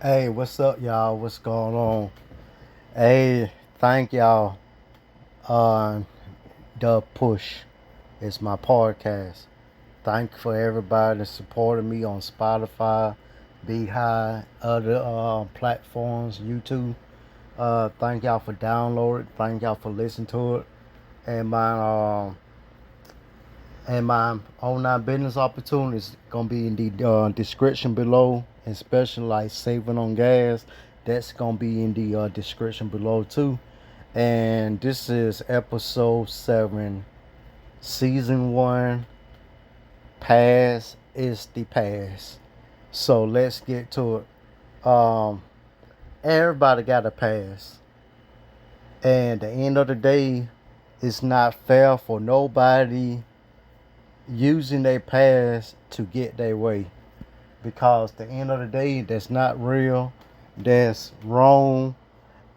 Hey, what's up, y'all? What's going on? Hey, thank y'all. Uh, the Push is my podcast. Thank you for everybody that supported me on Spotify, Beehive, other platforms, YouTube. Thank y'all for downloading. Thank y'all for listening to it. And my online business opportunities gonna be in the description below, especially like saving on gas. That's gonna be in the description below too. And this is episode 7, season 1. Past is the past. So let's get to it. Everybody got a past, and at the end of the day, it's not fair for nobody using their past to get their way, because at the end of the day, that's not real, that's wrong.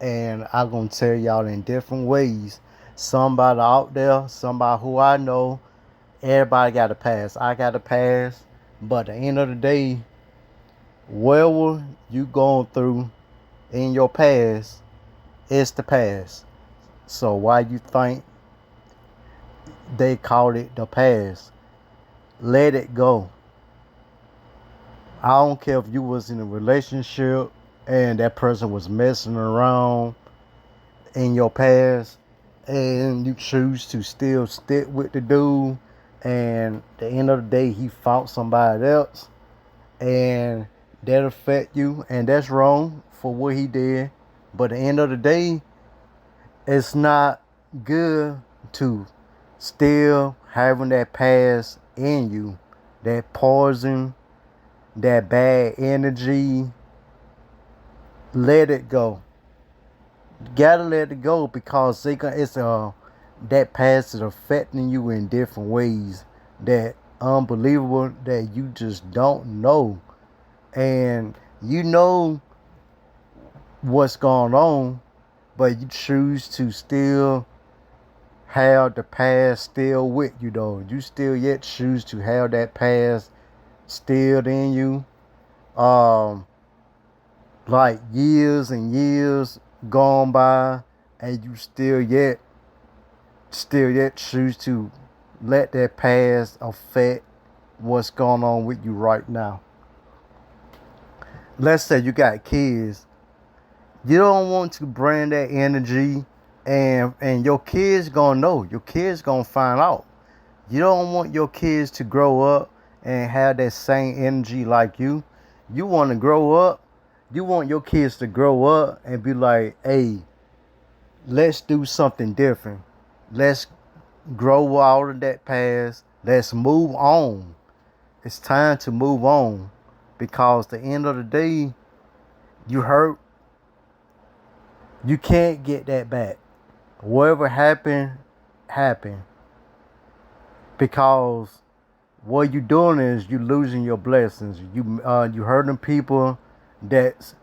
And I'm gonna tell y'all in different ways. Somebody out there, somebody who I know, everybody got a past. I got a past, but at the end of the day, whatever you going through in your past, it's the past. So why you think they called it the past? Let it go. I don't care if you was in a relationship and that person was messing around in your past and you choose to still stick with the dude, and at the end of the day he found somebody else, and that affect you, and that's wrong for what he did. But at the end of the day, it's not good to still having that past in you, that poison, that bad energy. Let it go. You gotta let it go, because that past is affecting you in different ways that unbelievable, that you just don't know. And you know what's going on, but you choose to still have the past still with you though. You still yet choose to have that past still in you. Um like years and years gone by, and you still yet choose to let that past affect what's going on with you right now. Let's say you got kids. You don't want to bring that energy, and your kids gonna know. Your kids gonna find out. You don't want your kids to grow up and have that same energy like you. You want to grow up. You want your kids to grow up and be like, hey, let's do something different. Let's grow out of that past. Let's move on. It's time to move on, because at the end of the day, you hurt. You can't get that back. Whatever happened, happened. Because what you doing is you losing your blessings. You hurting people that's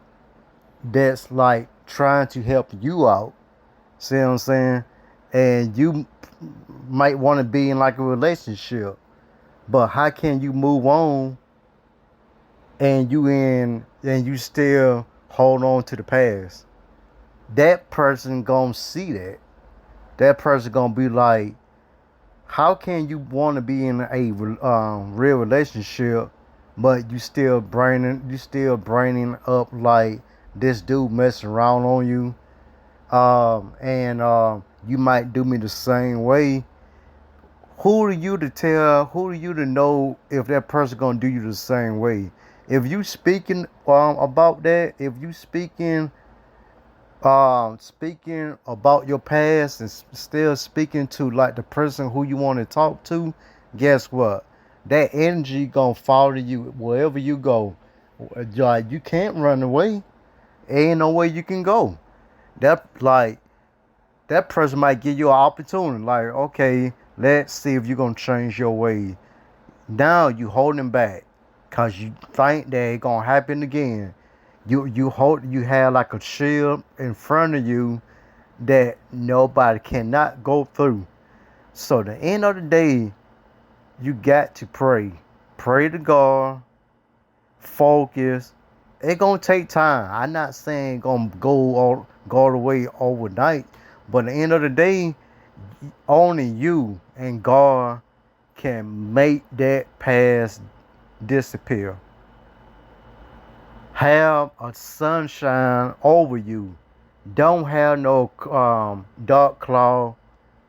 that's like trying to help you out. See what I'm saying? And you might want to be in like a relationship, but how can you move on and you still hold on to the past? That person gonna see that. That person gonna be like, how can you want to be in a real relationship, but you still braining up like this dude messing around on you, and you might do me the same way. Who are you to tell? Who are you to know if that person gonna do you the same way? If you speaking about that, if you speaking about your past and still speaking to like the person who you want to talk to, guess what? That energy gonna follow you wherever you go. Like, you can't run away. Ain't no way you can go. That like that person might give you an opportunity. Like, okay, let's see if you're gonna change your way. Now you holding back because you think that it gonna happen again. You have like a shield in front of you that nobody cannot go through. So at the end of the day, you got to pray. Pray to God, focus, It gonna take time. I'm not saying gonna go the way overnight, but at the end of the day, only you and God can make that past disappear. Have a sunshine over you. Don't have no dark cloud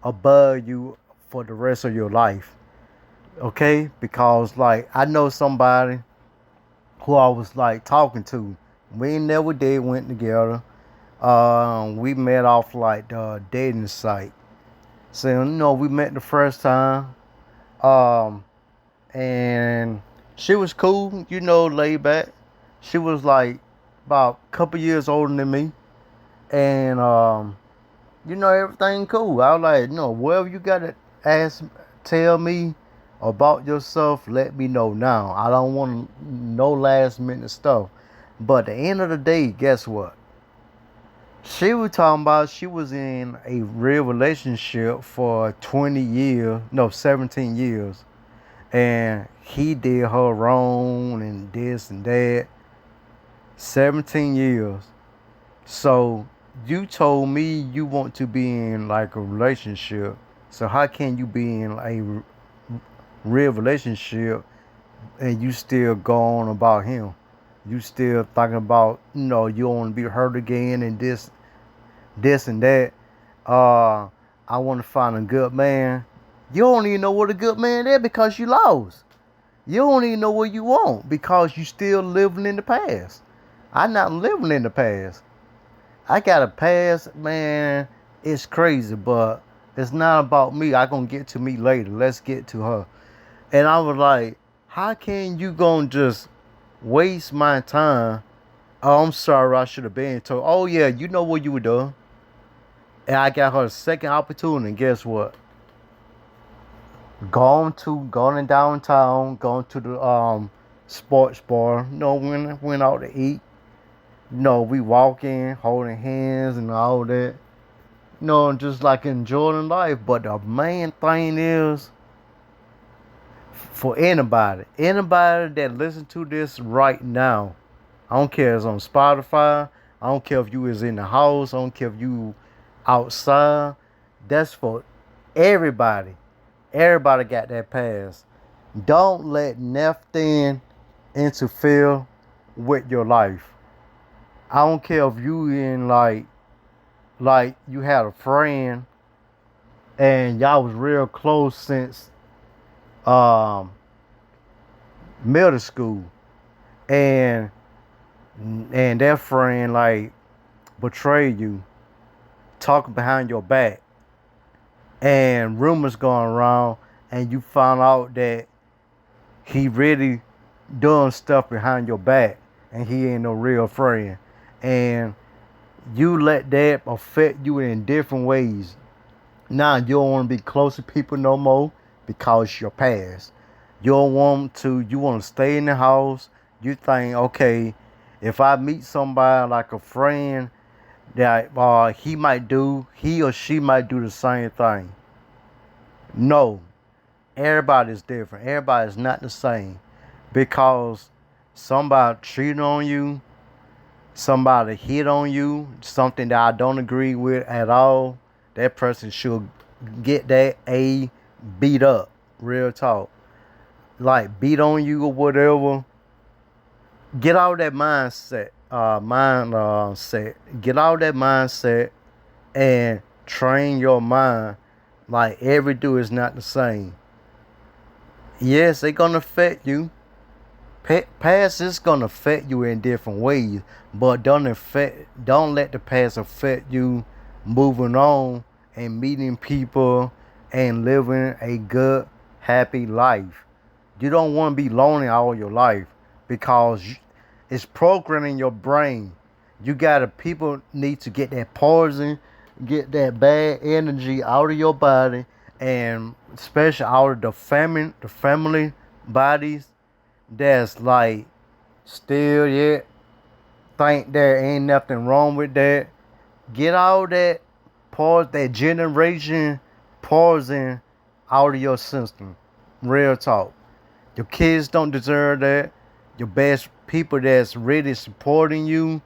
above you for the rest of your life. Okay? Because like I know somebody who I was like talking to. We never did went together. We met off like the dating site. So we met the first time. Um, and she was cool, laid back. She was like about a couple years older than me, and everything cool. I was like, whatever you gotta ask, tell me about yourself. Let me know now. I don't want no last minute stuff. But at the end of the day, guess what? She was talking about she was in a real relationship for 20 years, no, 17 years. And he did her wrong and this and that. 17 years. So you told me you want to be in like a relationship. So how can you be in a real relationship and you still go on about him? You still thinking about, you don't want to be hurt again and this and that. I want to find a good man. You don't even know what a good man is because you lost. You don't even know what you want because you still living in the past. I'm not living in the past. I got a past, man. It's crazy, but it's not about me. I gonna get to me later. Let's get to her. And I was like, how can you gonna just waste my time? Oh, I'm sorry, I should have been told. Oh yeah, you know what you were doing. And I got her a second opportunity. And guess what? Going downtown, going to the sports bar. Went out to eat. We walking, holding hands and all that. Just like enjoying life. But the main thing is for anybody that listen to this right now. I don't care if it's on Spotify. I don't care if you is in the house. I don't care if you outside. That's for everybody. Everybody got that pass. Don't let nothing interfere with your life. I don't care if you in like you had a friend and y'all was real close since um middle school and that friend like betrayed you, talking behind your back, and rumors going around, and you found out that he really doing stuff behind your back, and he ain't no real friend, and you let that affect you in different ways. Now you don't want to be close to people no more because your past. You don't want to. You want to stay in the house. You think, okay, if I meet somebody like a friend, that he or she might do the same thing. No, everybody's different. Everybody's not the same because somebody cheated on you, somebody hit on you, something that I don't agree with at all. That person should get that beat up. Real talk. Like beat on you or whatever. Get out of that mindset. Set. Get out of that mindset and train your mind. Like every do is not the same. Yes, they gonna affect you. Past is gonna affect you in different ways, but don't let the past affect you moving on and meeting people and living a good, happy life. You don't want to be lonely all your life because it's programming your brain. People need to get that poison, get that bad energy out of your body, and especially out of the family bodies that's like still yet think there ain't nothing wrong with that. Get all that that generation poison out of your system. Real talk. Your kids don't deserve that. your best people that's really supporting you,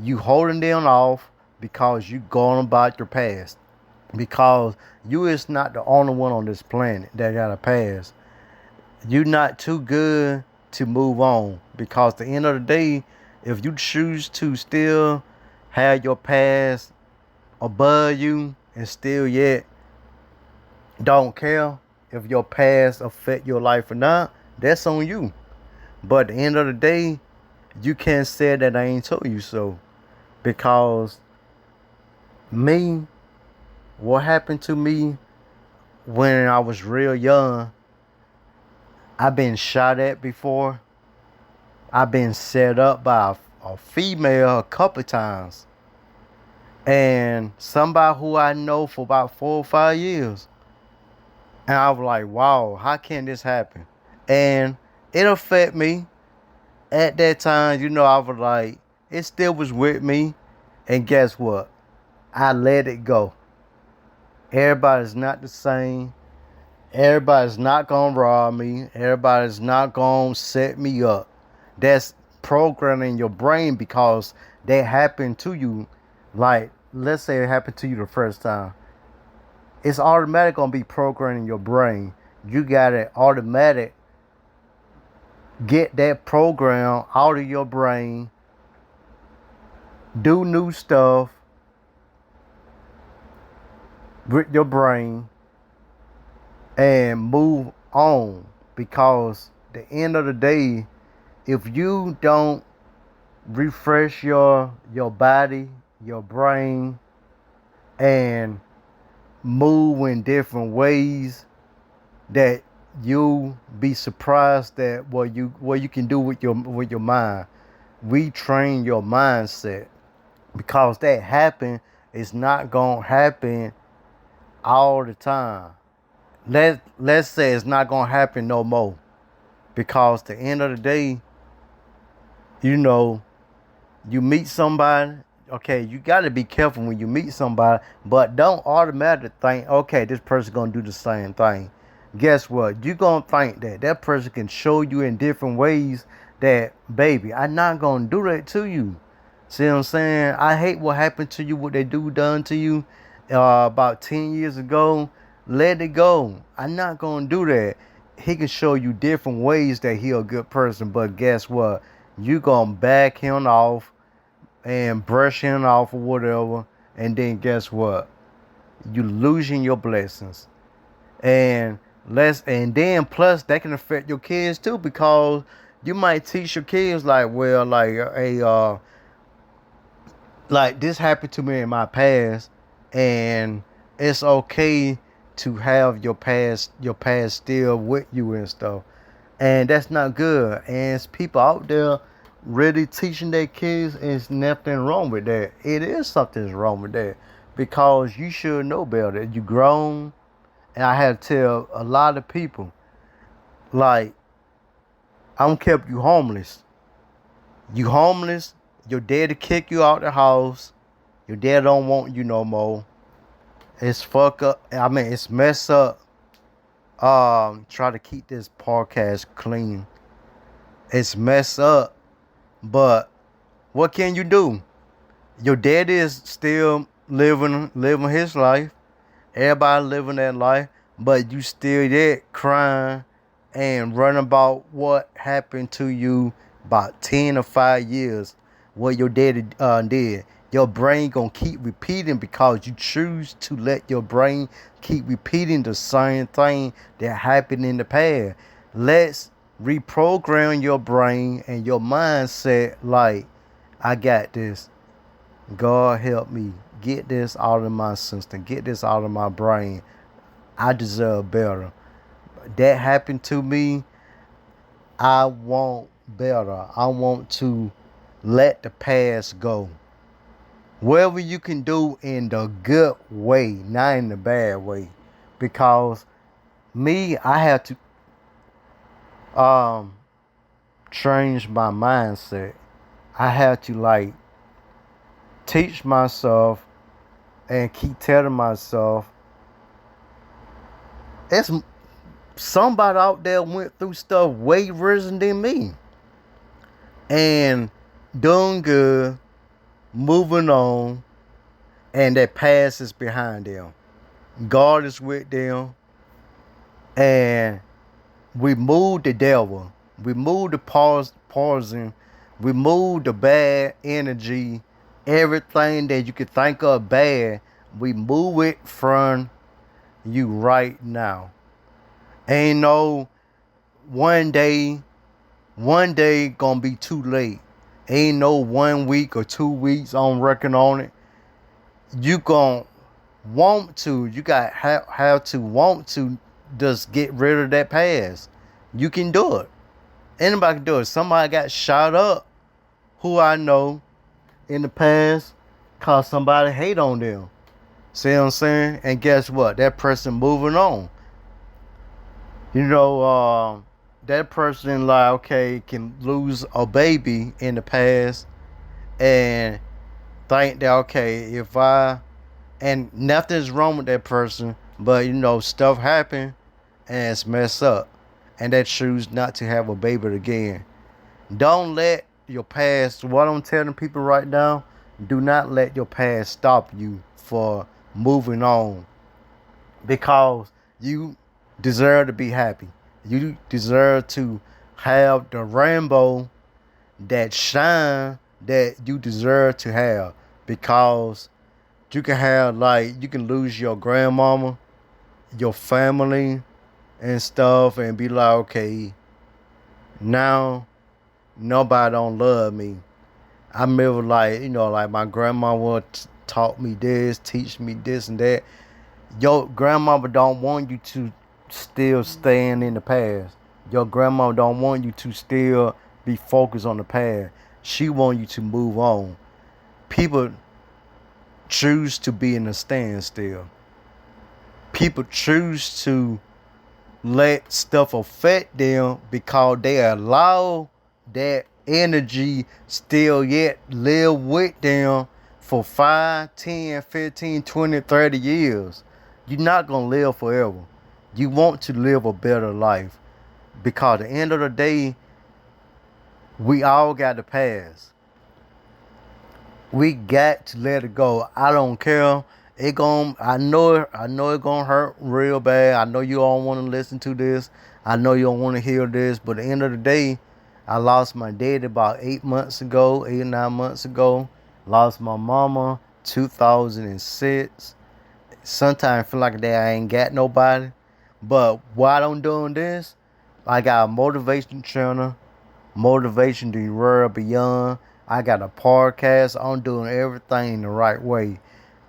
you holding them off because you going about your past. Because you is not the only one on this planet that got a past. You not too good to move on. Because at the end of the day, if you choose to still have your past above you and still yet don't care if your past affect your life or not, that's on you. But at the end of the day, you can't say that I ain't told you so. Because me, what happened to me when I was real young, I've been shot at before. I've been set up by a female a couple of times. And somebody who I know for about 4 or 5 years. And I was like, wow, how can this happen? And it affected me. At that time, I was like, it still was with me. And guess what? I let it go. Everybody's not the same. Everybody's not going to rob me. Everybody's not going to set me up. That's programming your brain because that happened to you. Like, let's say it happened to you the first time. It's automatic going to be programming your brain. You got to automatic get that program out of your brain. Do new stuff with your brain and move on, because the end of the day, if you don't refresh your body, your brain, and move in different ways, that you be surprised at what you can do with your mind. Retrain your mindset, because that happen is not gonna happen all the time. Let's say it's not gonna happen no more, because the end of the day, you meet somebody. Okay, you got to be careful when you meet somebody, but don't automatically think, okay, this person gonna do the same thing. Guess what? You gonna think that person can show you in different ways that, baby, I'm not gonna do that to you. See what I'm saying? I hate what happened to you, what they done to you about 10 years ago. Let it go. I'm not gonna do that. He can show you different ways that he a good person, but guess what? You gonna back him off and brush him off or whatever, and then guess what? You losing your blessings. And then plus that can affect your kids too, because you might teach your kids like, well, like this happened to me in my past, and it's okay to have your past still with you and stuff. And that's not good. And it's people out there really teaching their kids, and there's nothing wrong with that. It is something wrong with that, because you should know better. You grown. And I had to tell a lot of people, like, I don't care if you homeless. You homeless, your daddy kick you out the house. Your dad don't want you no more. It's fuck up. I mean, it's mess up. Try to keep this podcast clean. It's mess up. But what can you do? Your daddy is still living his life. Everybody living that life, but you still yet crying and running about what happened to you about 10 or 5 years, what your daddy did. Your brain gonna keep repeating, because you choose to let your brain keep repeating the same thing that happened in the past. Let's reprogram your brain and your mindset like, I got this. God help me. Get this out of my system. Get this out of my brain. I deserve better. That happened to me. I want better. I want to let the past go. Whatever you can do in the good way, not in the bad way. Because me, I have to change my mindset. I have to teach myself and keep telling myself, it's somebody out there went through stuff way worse than me. and doing good, moving on, and that past is behind them. God is with them, and we move the devil, we move the poison, we move the bad energy, everything that you could think of bad, we move it from you right now. Ain't no one day, one day gonna be too late. Ain't no 1 week or 2 weeks on working on it. You gon' want to, you got have to want to just get rid of that past. You can do it. Anybody can do it. Somebody got shot up who I know in the past cause somebody hate on them. See what I'm saying? And guess what? That person moving on. You know, that person like okay can lose a baby in the past and think that okay if I and nothing's wrong with that person, but you know stuff happen and it's messed up, and they choose not to have a baby again. Don't let your past. What I'm telling people right now, do not let your past stop you for moving on, because you deserve to be happy. You deserve to have the rainbow that shine that you deserve to have, because you can have like you can lose your grandmama, your family and stuff and be like, okay, now nobody don't love me. I remember like, you know, like my grandma taught me this, teach me this and that. Your grandmama don't want you to still stand in the past. Your grandma don't want you to still be focused on the past. She want you to move on. People choose to be in a standstill. People choose to let stuff affect them because they allow that energy still yet live with them for 5, 10, 15, 20, 30 years. You're not going to live forever. You want to live a better life, because at the end of the day, we all got to pass. We got to let it go. I don't care. I know it gonna hurt real bad. I know you all want to listen to this. I know you don't want to hear this. But at the end of the day, I lost my dad about 8 or 9 months ago. Lost my mama 2006. Sometimes I feel like that I ain't got nobody. But while I'm doing this, I got a motivation channel, Motivation to World Beyond. I got a podcast. I'm doing everything the right way.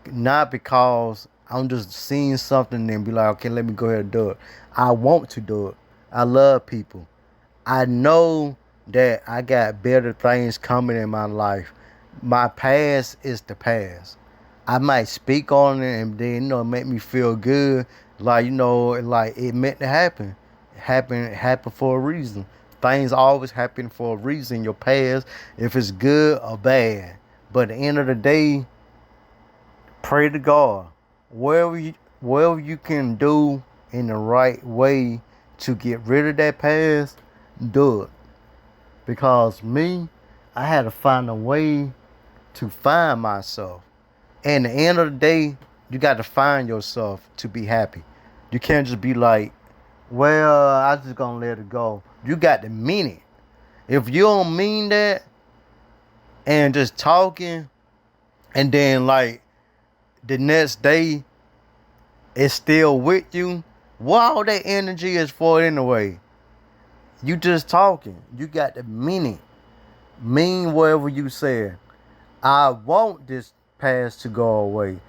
Not because I'm just seeing something and be like, okay, let me go ahead and do it. I want to do it. I love people. I know that I got better things coming in my life. My past is the past. I might speak on it and then, you know, make me feel good. Like, you know, like it meant to happen. Happen for a reason. Things always happen for a reason. Your past, if it's good or bad. But at the end of the day, pray to God. Whatever you can do in the right way to get rid of that past, do it. Because me, I had to find a way to find myself. And at the end of the day, you got to find yourself to be happy. You can't just be like, well, I just gonna let it go. You got to mean it. If you don't mean that and just talking, and then like the next day it's still with you, what all that energy is for anyway? You just talking. You got to mean it. Mean whatever you say. I want this past to go away.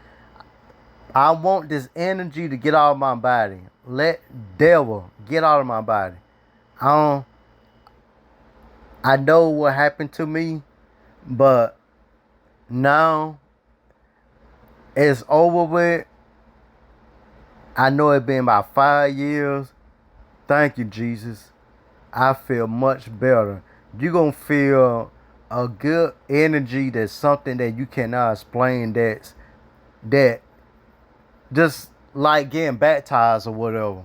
I want this energy to get out of my body. Let devil get out of my body. I know what happened to me, but now it's over with. I know it's been about 5 years. Thank you, Jesus. I feel much better. You're going to feel a good energy that's something that you cannot explain, that just like getting baptized or whatever.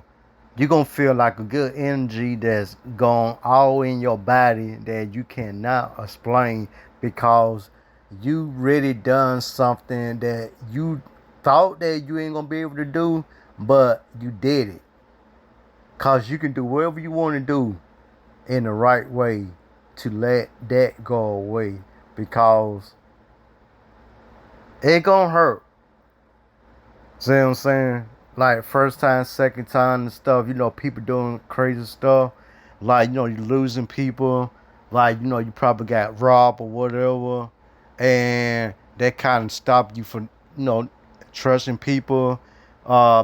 You're gonna feel like a good energy that's gone all in your body that you cannot explain because you really done something that you thought that you ain't gonna be able to do, but you did it. Cause you can do whatever you want to do in the right way to let that go away because it gonna hurt. See what I'm saying? Like first time, second time and stuff, people doing crazy stuff. Like, you losing people. Like, you probably got robbed or whatever. And that kind of stopped you from, trusting people,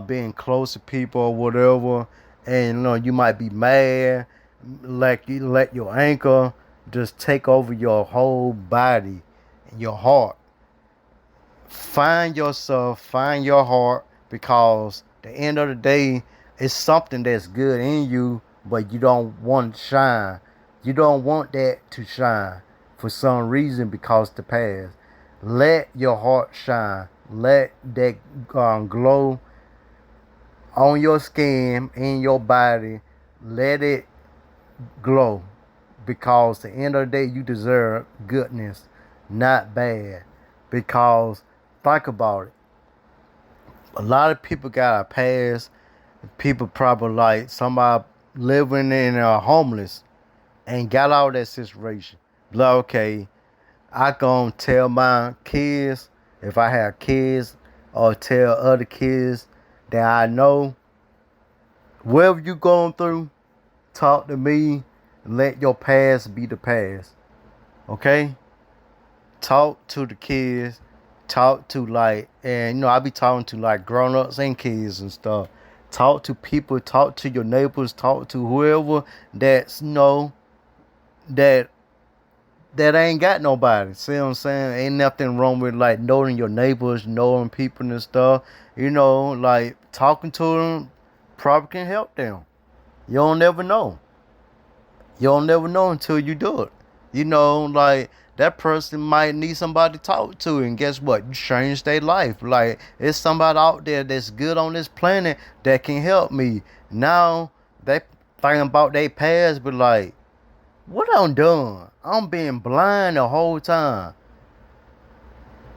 being close to people or whatever. And, you might be mad. Like you let your anger just take over your whole body and your heart. Find yourself, find your heart, because the end of the day, it's something that's good in you, but you don't want to shine. You don't want that to shine for some reason because the past. Let your heart shine. Let that glow on your skin, in your body. Let it glow because the end of the day, you deserve goodness, not bad. Because think about it. A lot of people got a past. People probably like somebody living in homeless and got out of that situation. Like, okay, I gonna tell my kids if I have kids or tell other kids that I know whatever you going through, talk to me. Let your past be the past. Okay? Talk to the kids, talk to and I be talking to like grown ups and kids and stuff. Talk to people, talk to your neighbors, talk to whoever that's that that ain't got nobody. See what I'm saying? Ain't nothing wrong with like knowing your neighbors, knowing people and stuff. Like talking to them probably can help them. You don't never know. You'll never know until you do it. Like that person might need somebody to talk to, and guess what? You change their life. Like it's somebody out there that's good on this planet that can help me. Now they thinking about their past, but like, what I'm doing? I'm being blind the whole time.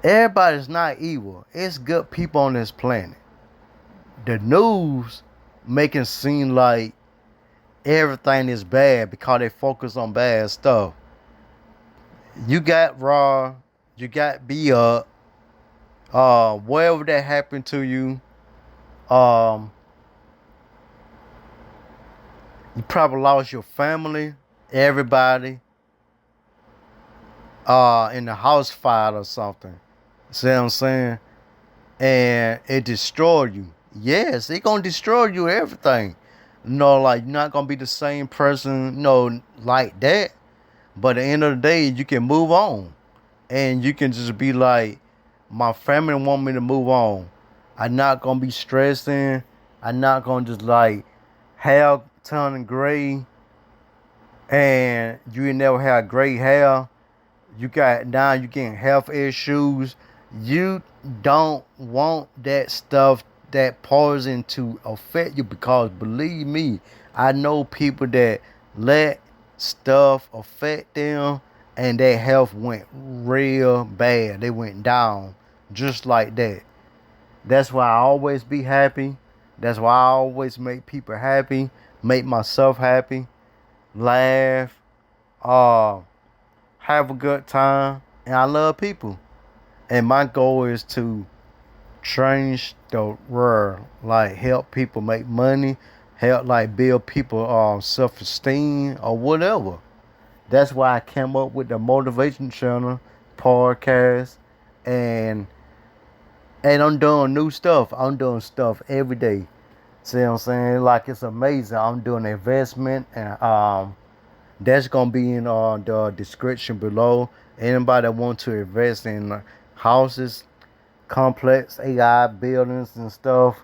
Everybody's not evil. It's good people on this planet. The news making seem like everything is bad because they focus on bad stuff. You got raw, you got beat up, whatever that happened to you, um, you probably lost your family, everybody, in the house fire or something. See what I'm saying? And it destroyed you. Yes, it gonna destroy you everything. Like you're not gonna be the same person, like that. But at the end of the day, you can move on. And you can just be like, my family want me to move on. I'm not gonna be stressing. I'm not gonna just like hair turning gray and you ain't never had gray hair. You getting health issues. You don't want that stuff, that poison to affect you, because believe me, I know people that let stuff affect them and their health went real bad. They went down just like that. That's why I always be happy. That's why I always make people happy, make myself happy, laugh, uh, have a good time, and I love people. And my goal is to change the world, like help people make money, help like build people self-esteem or whatever. That's why I came up with the motivation channel, podcast, and I'm doing new stuff. I'm doing stuff every day. See what I'm saying? Like it's amazing. I'm doing investment, and that's gonna be in the description below. Anybody that want to invest in houses, complex AI buildings and stuff,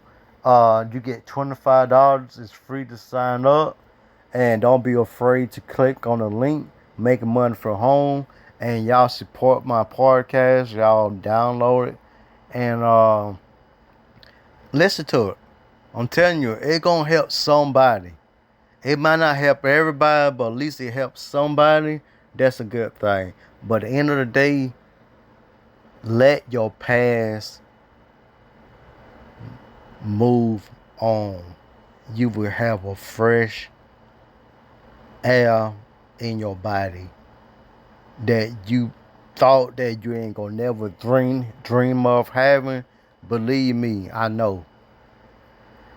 you get $25. It's free to sign up, and don't be afraid to click on the link. Making money from home, and y'all support my podcast. Y'all download it and listen to it. I'm telling you, it gonna help somebody. It might not help everybody, but at least it helps somebody. That's a good thing. But at the end of the day, let your past move on. You will have a fresh air in your body that you thought that you ain't gonna never dream of having. Believe me, I know.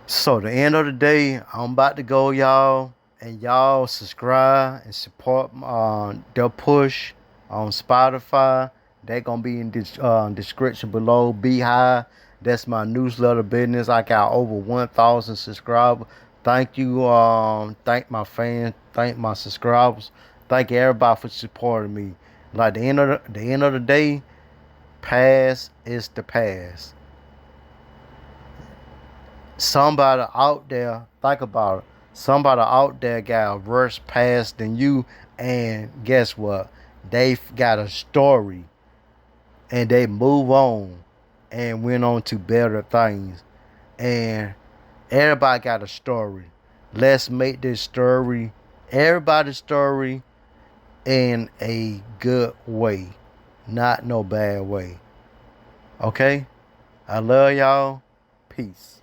So the end of the day, I'm about to go, y'all, and y'all subscribe and support their push on Spotify. They gonna be in this description below. Beehive, that's my newsletter business. I got over 1,000 subscribers. Thank you, thank my fans, thank my subscribers, thank everybody for supporting me. Like the end of the day, past is the past. Somebody out there, think about it. Somebody out there got a worse past than you, and guess what? They got a story, and they move on and went on to better things. And everybody got a story. Let's make this story, everybody's story, in a good way, not no bad way. Okay? I love y'all. Peace.